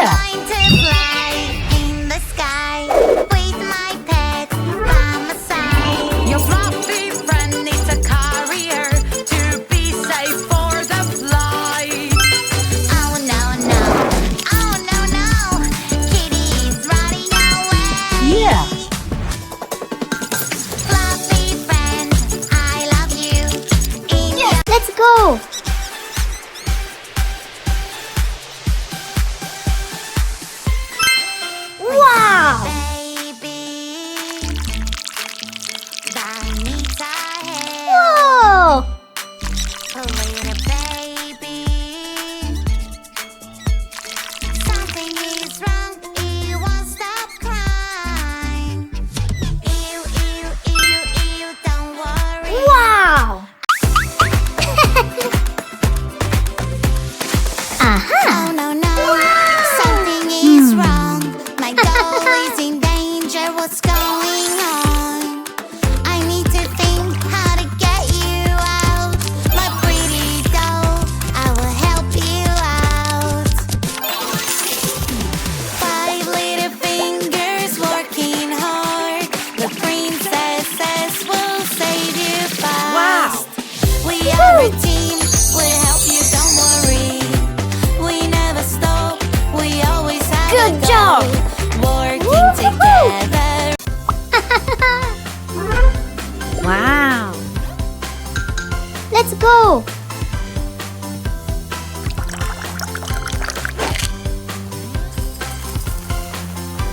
Yeah. going to fly in the sky with my pet by my side. Your fluffy friend needs a carrier to be safe for the flight. Oh no no, oh no no, Kitty's running away. Yeah. Fluffy friend, I love you. In your Let's go! Wow! baby, that needs our help. Whoa! Oh, little baby, something is wrong. You won't stop crying. Ew, ew, ew, ew, don't worry. Wow! Aha! Oh no no, something is wrong. My doll is in danger. What's going on? I need to think how to get you out. My pretty doll, I will help you out. 5 little fingers working hard. The princesses will save you fast. We are a team, we'll help you, don't worry. We never stop, we always have Good a goal. job. Working together. Wow! Let's go!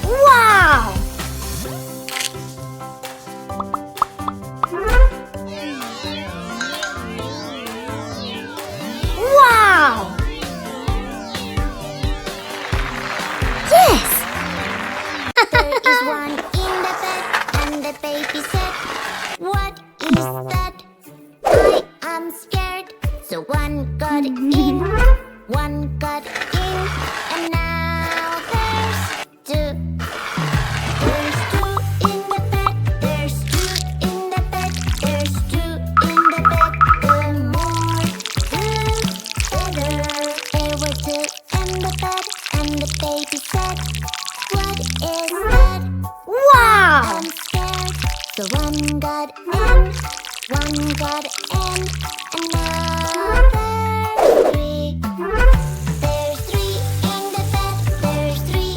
Wow! Wow! Yes! There is one in the bed, and the baby said, "What is that? I am scared." So one got in, one got in, and now there's two. There's two in the bed, there's two in the bed, there's two in the bed. The more, the better. There were two in the bed, and the baby said, "What is that? Wow! I'm scared." So one got in, and now there's three. There's three in the bed, there's three.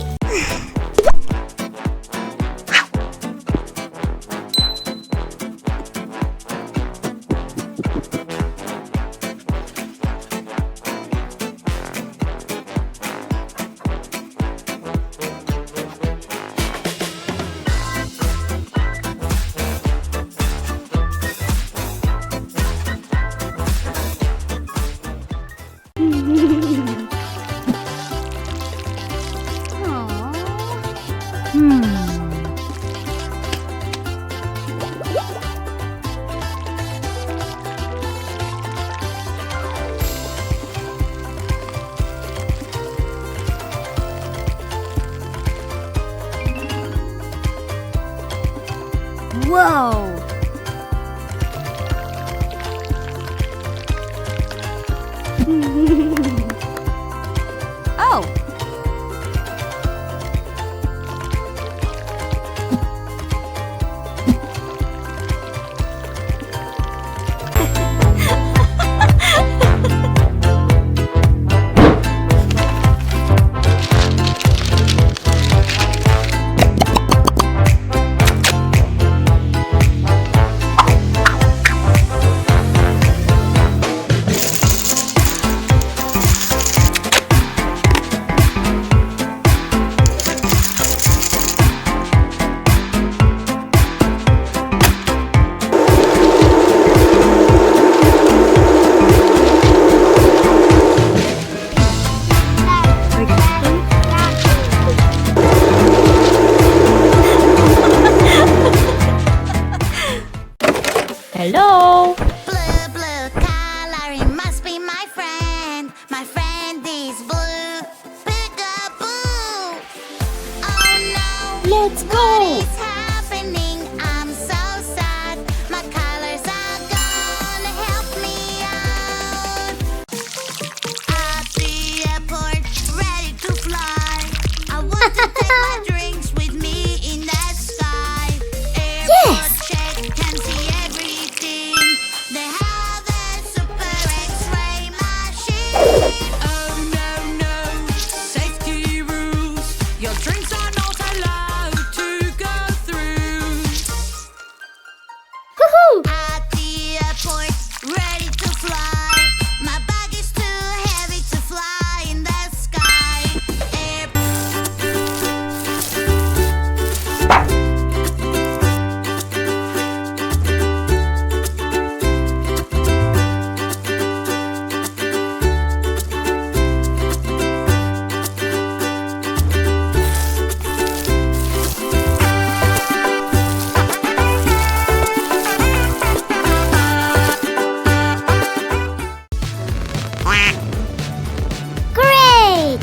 Whoa! Oh, Hello! Blue, blue color, it must be my friend. My friend is blue. Peekaboo. Oh no. Let's What go! is happening? I'm so sad. My colors are gone. Help me out. At the airport, ready to fly. My drinks with me in the sky. Yes. Check can see everything. They have a super X-ray machine. Oh no, no, safety rules. Your drinks are not allowed to go through. Woohoo! At the airport, ready to fly. My bag is too heavy to fly in the sky. Great!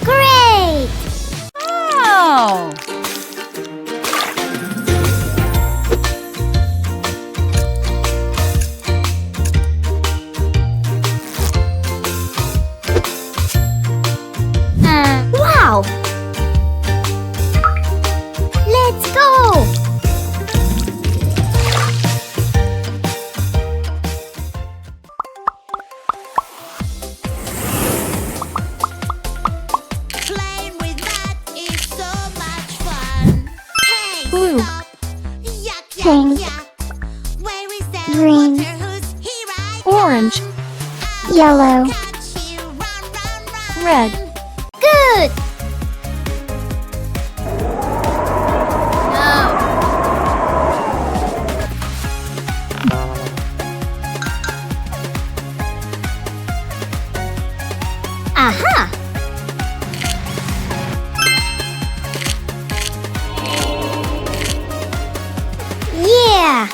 Great! Oh. Wow! Let's go! Playing with that is so much fun. Hey, Blue. stop. Yuck, yuck, Pink. yuck. Where is the Green. water? Who's here right Orange. now? Yellow. Catch you, run, run, run. Red. Good! Aha! Yeah!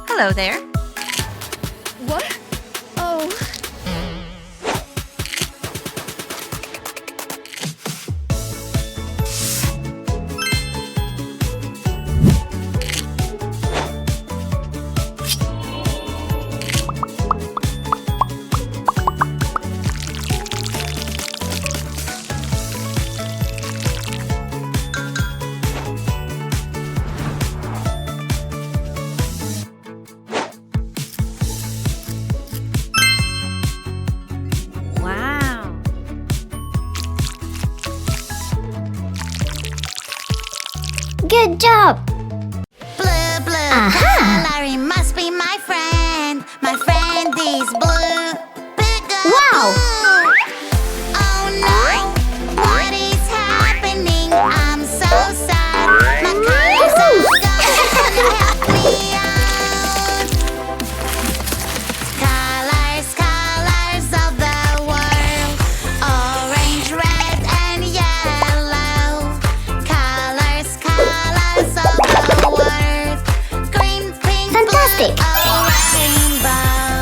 Hello there. What? Oh. Wow! Good job! Blue, blue Aha. color, he must be my friend. My friend is blue. Bigger Wow. blue. Oh no, what is happening? I'm so sad. My colors are gone. Help me out. Colors, colors of the world. Orange, red, and yellow. Colors, colors of the world. Green, pink, Fantastic. blue, oh, rainbow.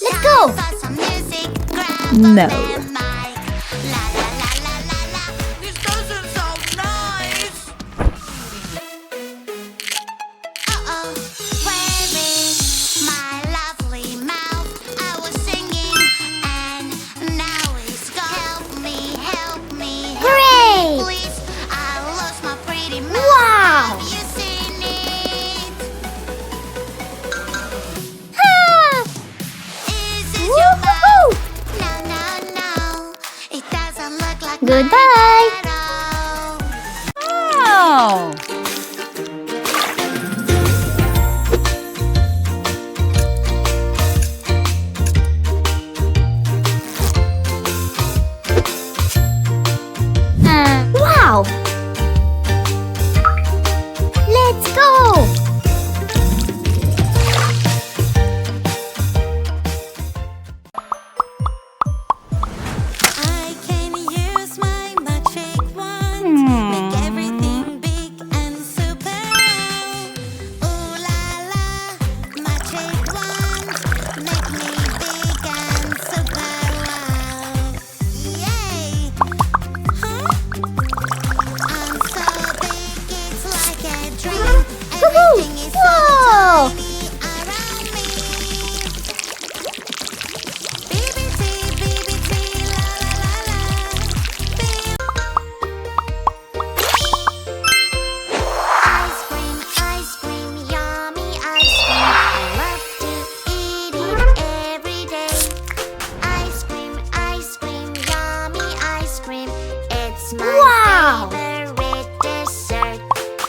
Let's go! For some music, grab No. the mic. La la la la la la. This doesn't sound nice. Uh-oh, where is my lovely mouth? I was singing and now it's gone. Help me, help me, help Great. me, please. I lost my pretty mouth. Wow. Have you seen it? Goodbye. Oh. Wow. Let's go. I can use my magic wand, make everything big and super. Ooh la la, magic wand, make me big and super. Wow, yay! Huh? I'm so big, it's like a dream. Everything is so Whoa. tiny around me. BBT, BBT, la la la la. Ice cream, yummy ice cream. I love to eat it every day. Ice cream, yummy ice cream. It's my Wow. favorite dessert.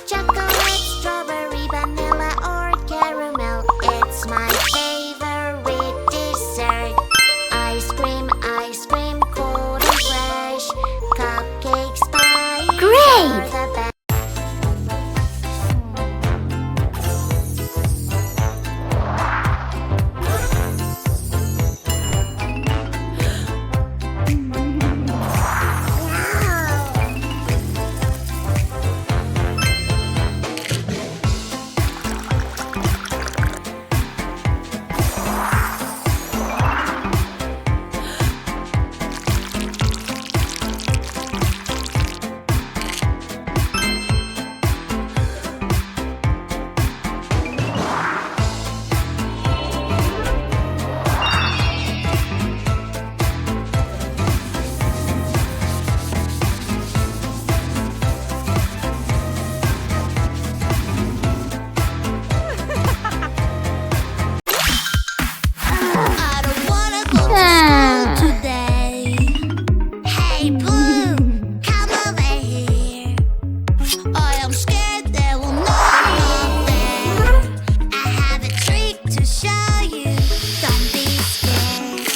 Chocolate, strawberry, vanilla, or caramel. It's my favorite dessert. Ice cream, cold and fresh. Cupcakes, pies Great. are the best. I don't wanna go to school today. Hey Blue, come over here. I am scared there will not be there. I have a trick to show you. Don't be scared.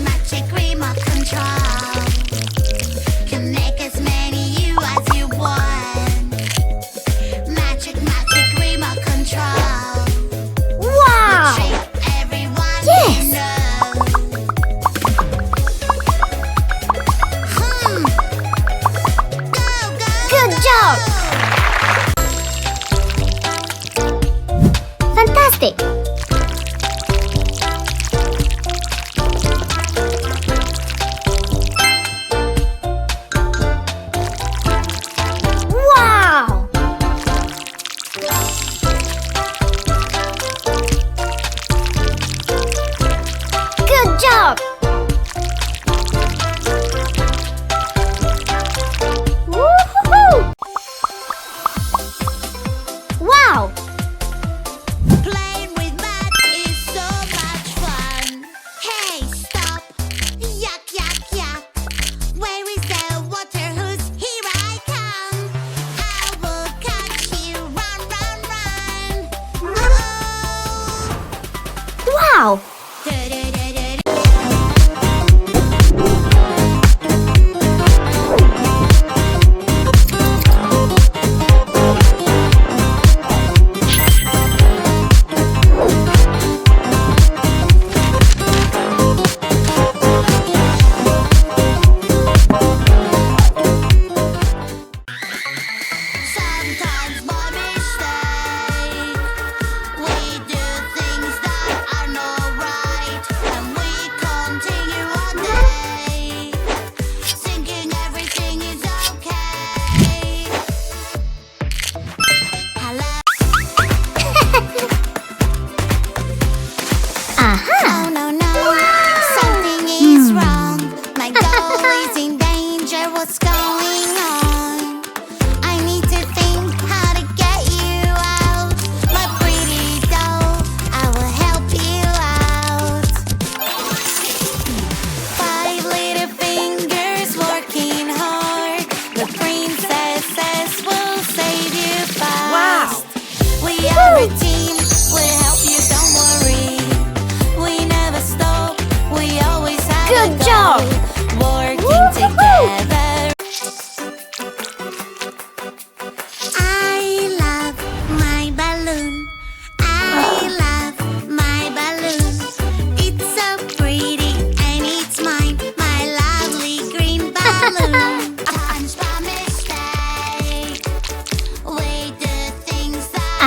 Magic remote control. Can make as many you as you want. Magic remote control. Wow. Trick everyone Yes. knows. Go, Good job. Fantastic. Wow. Good job. Woo-hoo-hoo. Wow. Playing with math is so much fun. Hey, stop. Yuck, yuck, yuck. Where is the water hose? Here I come. I will catch you. Run, run, run. Uh-oh. Wow. Da-da-da-da-da.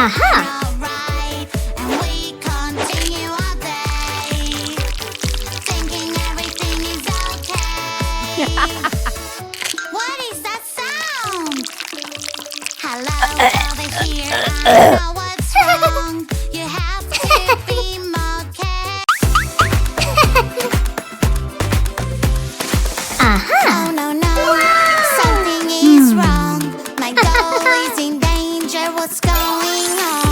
Aha. alright, and we continue our day, thinking everything is okay. What is that sound? Hello, over here. I know what's wrong. You have to be more careful. Aha. Oh no no, something is wrong. My goal is in danger. What's going on?